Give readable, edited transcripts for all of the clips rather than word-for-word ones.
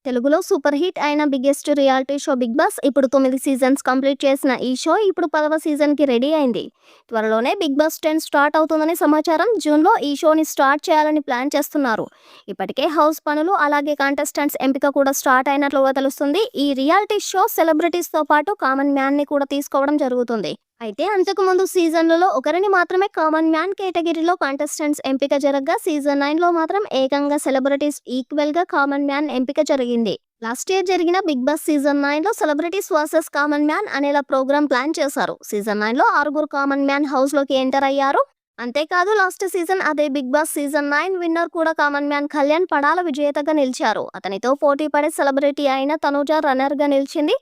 తెలుగులో super hit అయిన biggest reality show 'Big Boss' ఇప్పుడు 9 సీజన్స్ కంప్లీట్ చేసిన ఈ షో ఇప్పుడు 10వ సీజన్‌కి రెడీ అయింది. త్వరలోనే 'బిగ్ బాస్ 10' స్టార్ట్ అవుతుందని సమాచారం. జూన్‌లో ఈ షోని స్టార్ట్ చేయాలని ప్లాన్ చేస్తున్నారు. ఇప్పటికే హౌస్ పనులు అలాగే కంటెస్టెంట్స్ ఎంపిక కూడా స్టార్ట్ అయినట్లుగా తెలుస్తుంది. ఈ రియాలిటీ షో సెలబ్రిటీస్‌తో పాటు కామన్ మ్యాన్‌ని కూడా తీసుకోవడం జరుగుతుంది. అయితే అంతకుముందు సీజన్లలో ఒకరిని మాత్రమే కామన్ మ్యాన్ కేటగిరీలో కంటెస్టెంట్స్ ఎంపిక జరగ్గా సీజన్ 9లో మాత్రం ఏకంగా సెలబ్రిటీస్ ఈక్వెల్‌గా కామన్ మ్యాన్ ఎంపిక జరిగింది. లాస్ట్ ఇయర్ జరిగిన బిగ్ బాస్ సీజన్ 9లో సెలబ్రిటీస్ వర్సెస్ కామన్ మ్యాన్ అనేలా ప్రోగ్రామ్ ప్లాన్ చేశారు. సీజన్ 9లో 6 కామన్ మ్యాన్ హౌస్‌లోకి ఎంటర్ అయ్యారు. అంతేకాదు లాస్ట్ సీజన్ అదే బిగ్ బాస్ సీజన్ 9 విన్నర్ కూడా కామన్ మ్యాన్ కళ్యాణ్ పడాల విజేతగా నిలిచారు. అతనితో పోటీ పడే సెలబ్రిటీ అయిన తనూజ రన్నర్‌గా నిలిచింది.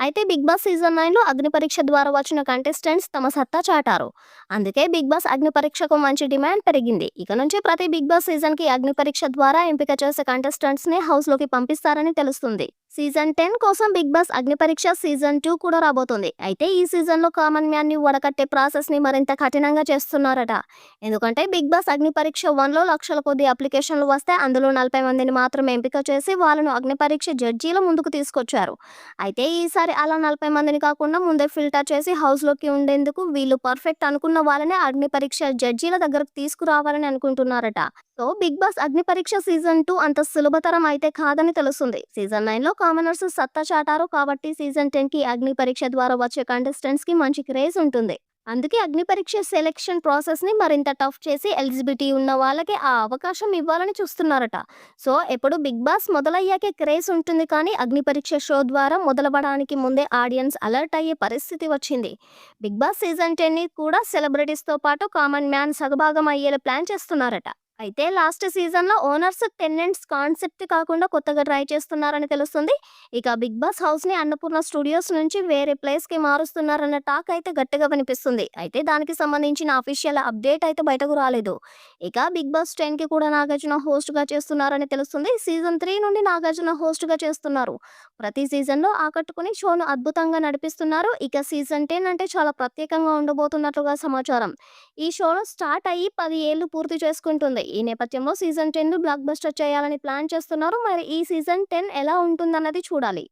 అయితే బిగ్ బాస్ సీజన్ 9లో అగ్ని పరీక్ష ద్వారా వచ్చిన కంటెస్టెంట్స్ తమ సత్తా చాటారు. అందుకే బిగ్ బాస్ అగ్ని పరీక్షకు మంచి డిమాండ్ పెరిగింది. ఇక నుంచి ప్రతి బిగ్ బాస్ సీజన్‌కి అగ్ని పరీక్ష ద్వారా ఎంపిక చేసే కంటెస్టెంట్స్‌ని హౌస్‌లోకి పంపిస్తారని తెలుస్తుంది. సీజన్ 10 కోసం బిగ్ బాస్ అగ్ని పరీక్ష సీజన్ 2 కూడా రాబోతోంది. అయితే ఈ సీజన్‌లో కామన్ మ్యాన్‌ని వడకట్టే ప్రాసెస్‌ని మరింత కఠినంగా చేస్తున్నారట. ఎందుకంటే బిగ్ బాస్ అగ్ని పరీక్ష 1లో లక్షల కొద్ది అప్లికేషన్లు వస్తే అందులో 40 మందిని మాత్రమే ఎంపిక చేసి వాళ్ళను అగ్ని పరీక్ష జడ్జీల ముందుకు తీసుకొచ్చారు. అయితే ఈసారి అలా 40 మందిని కాకుండా ముందే ఫిల్టర్ చేసి హౌస్‌లోకి ఉండేందుకు వీళ్ళు పర్ఫెక్ట్ అనుకున్న వాళ్ళనే అగ్ని పరీక్ష జడ్జీల దగ్గరకు తీసుకురావాలని అనుకుంటున్నారట. సో బిగ్ బాస్ అగ్ని పరీక్ష సీజన్ 2 అంత సులభతరం అయితే కాదని తెలుస్తుంది. సీజన్ 9లో కామనర్స్ సత్తా చాటారు కాబట్టి సీజన్ 10కి అగ్ని పరీక్ష ద్వారా వచ్చే కంటెస్టెంట్స్‌కి మంచి క్రేజ్ ఉంటుంది. అందుకే అగ్ని పరీక్ష సెలక్షన్ ప్రాసెస్‌ని మరింత టఫ్ చేసి ఎలిజిబిలిటీ ఉన్న వాళ్ళకి ఆ అవకాశం ఇవ్వాలని చూస్తున్నారట. సో ఎప్పుడు బిగ్ బాస్ మొదలయ్యాకే క్రేజ్ ఉంటుంది కానీ అగ్ని పరీక్ష షో ద్వారా మొదలవ్వడానికి ముందే ఆడియన్స్ అలర్ట్ అయ్యే పరిస్థితి వచ్చింది. బిగ్ బాస్ సీజన్ 10ని కూడా సెలబ్రిటీస్‌తో పాటు కామన్ మ్యాన్ సగభాగం అయ్యేలా ప్లాన్ చేస్తున్నారట. అయితే లాస్ట్ సీజన్‌లో ఓనర్స్ టెనెంట్స్ కాన్సెప్ట్ కాకుండా కొత్తగా ట్రై చేస్తున్నారని తెలుస్తుంది. ఇక బిగ్ బాస్ హౌస్‌ని అన్నపూర్ణ స్టూడియోస్ నుంచి వేరే ప్లేస్‌కి మారుస్తున్నారన్న టాక్ అయితే గట్టిగా వినిపిస్తుంది. అయితే దానికి సంబంధించిన అఫీషియల్ అప్డేట్ అయితే బయటకు రాలేదు. ఇక బిగ్ బాస్ 10కి కూడా నాగార్జున హోస్ట్‌గా చేస్తున్నారని తెలుస్తుంది. సీజన్ 3 నుండి నాగార్జున హోస్ట్‌గా చేస్తున్నారు. ప్రతి సీజన్‌లో ఆకట్టుకుని షోను అద్భుతంగా నడిపిస్తున్నారు. ఇక సీజన్ 10 అంటే చాలా ప్రత్యేకంగా ఉండబోతున్నట్లుగా సమాచారం. ఈ షోను స్టార్ట్ అయ్యి 10 ఏళ్లు పూర్తి చేసుకుంటుంది. ఈ నేపథ్యంలో సీజన్ 10 బ్లాక్ బస్టర్ చేయాలని ప్లాన్ చేస్తున్నారు. మరి ఈ సీజన్ 10 ఎలా ఉంటుందన్నది చూడాలి.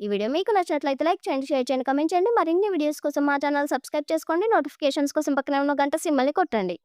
ఈ వీడియో మీకు నచ్చినట్లయితే లైక్ చేయండి, షేర్ చేయండి, కామెంట్ చేయండి. మరిన్ని వీడియోస్ కోసం మా ఛానల్ సబ్స్క్రైబ్ చేసుకోండి. నోటిఫికేషన్స్ కోసం పక్కనే ఉన్న గంట సింబల్‌ని కొట్టండి.